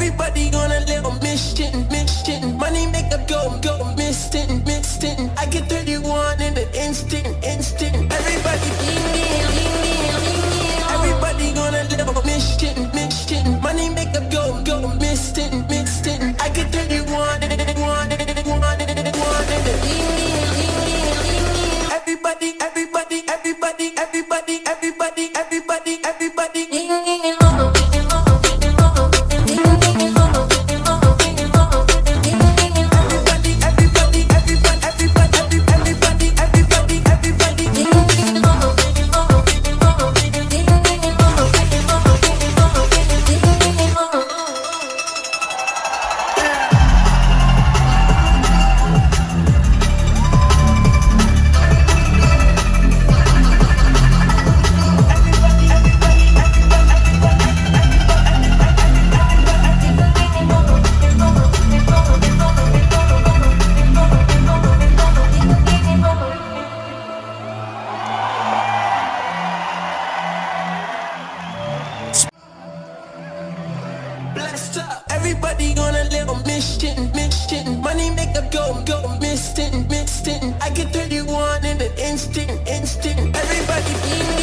Everybody on a little mission, mission. Money make up go missing, missing. I get 31 in an instant, instant. Everybody on a little mission, mission. Money make up go missing, missing. I get 31 in an one in an one in an one in an Everybody, everybody, everybody, everybody, everybody, everybody, everybody. Everybody on a little mission, mission. Money make up go missing, missing. I get 31 in an instant, instant. Everybody